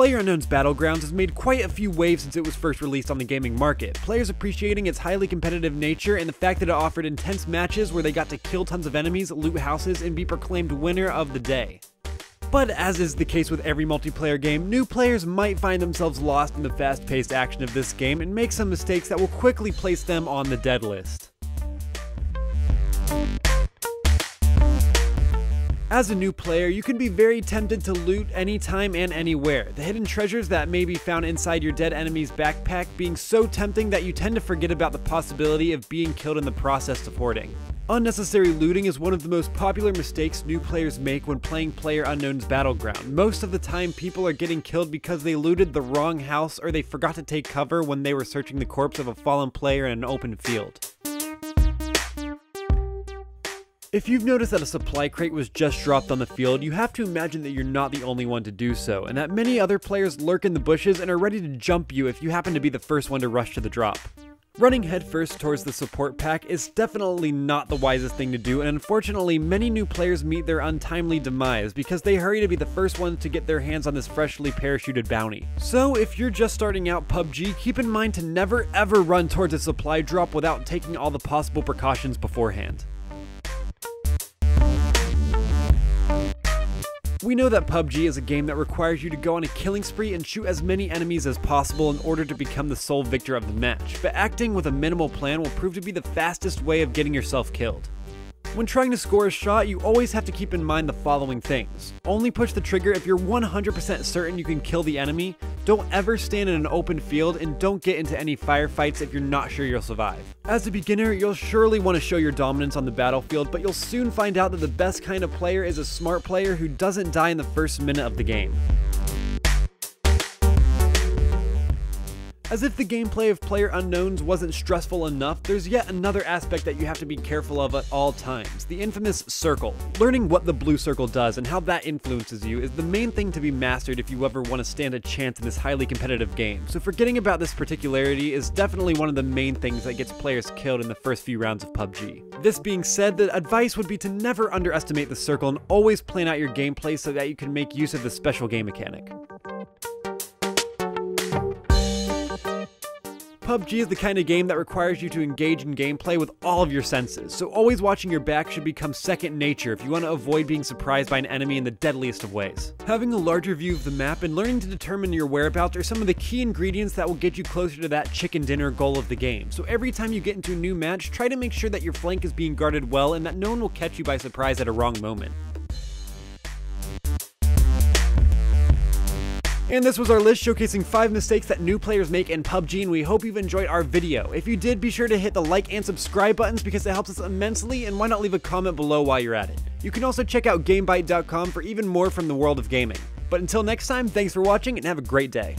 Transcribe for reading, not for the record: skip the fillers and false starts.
PlayerUnknown's Battlegrounds has made quite a few waves since it was first released on the gaming market, players appreciating its highly competitive nature and the fact that it offered intense matches where they got to kill tons of enemies, loot houses, and be proclaimed winner of the day. But as is the case with every multiplayer game, new players might find themselves lost in the fast-paced action of this game and make some mistakes that will quickly place them on the dead list. As a new player, you can be very tempted to loot anytime and anywhere, the hidden treasures that may be found inside your dead enemy's backpack being so tempting that you tend to forget about the possibility of being killed in the process of hoarding. Unnecessary looting is one of the most popular mistakes new players make when playing PlayerUnknown's Battleground. Most of the time, people are getting killed because they looted the wrong house or they forgot to take cover when they were searching the corpse of a fallen player in an open field. If you've noticed that a supply crate was just dropped on the field, you have to imagine that you're not the only one to do so, and that many other players lurk in the bushes and are ready to jump you if you happen to be the first one to rush to the drop. Running headfirst towards the support pack is definitely not the wisest thing to do, and unfortunately many new players meet their untimely demise because they hurry to be the first ones to get their hands on this freshly parachuted bounty. So if you're just starting out PUBG, keep in mind to never ever run towards a supply drop without taking all the possible precautions beforehand. We know that PUBG is a game that requires you to go on a killing spree and shoot as many enemies as possible in order to become the sole victor of the match, but acting with a minimal plan will prove to be the fastest way of getting yourself killed. When trying to score a shot, you always have to keep in mind the following things. Only push the trigger if you're 100% certain you can kill the enemy, don't ever stand in an open field, and don't get into any firefights if you're not sure you'll survive. As a beginner, you'll surely want to show your dominance on the battlefield, but you'll soon find out that the best kind of player is a smart player who doesn't die in the first minute of the game. As if the gameplay of PlayerUnknown's wasn't stressful enough, there's yet another aspect that you have to be careful of at all times, the infamous circle. Learning what the blue circle does and how that influences you is the main thing to be mastered if you ever want to stand a chance in this highly competitive game, so forgetting about this particularity is definitely one of the main things that gets players killed in the first few rounds of PUBG. This being said, the advice would be to never underestimate the circle and always plan out your gameplay so that you can make use of this special game mechanic. PUBG is the kind of game that requires you to engage in gameplay with all of your senses, so always watching your back should become second nature if you want to avoid being surprised by an enemy in the deadliest of ways. Having a larger view of the map and learning to determine your whereabouts are some of the key ingredients that will get you closer to that chicken dinner goal of the game, so every time you get into a new match, try to make sure that your flank is being guarded well and that no one will catch you by surprise at a wrong moment. And this was our list showcasing 5 mistakes that new players make in PUBG, and we hope you've enjoyed our video. If you did, be sure to hit the like and subscribe buttons because it helps us immensely, and why not leave a comment below while you're at it. You can also check out GameBite.com for even more from the world of gaming. But until next time, thanks for watching and have a great day.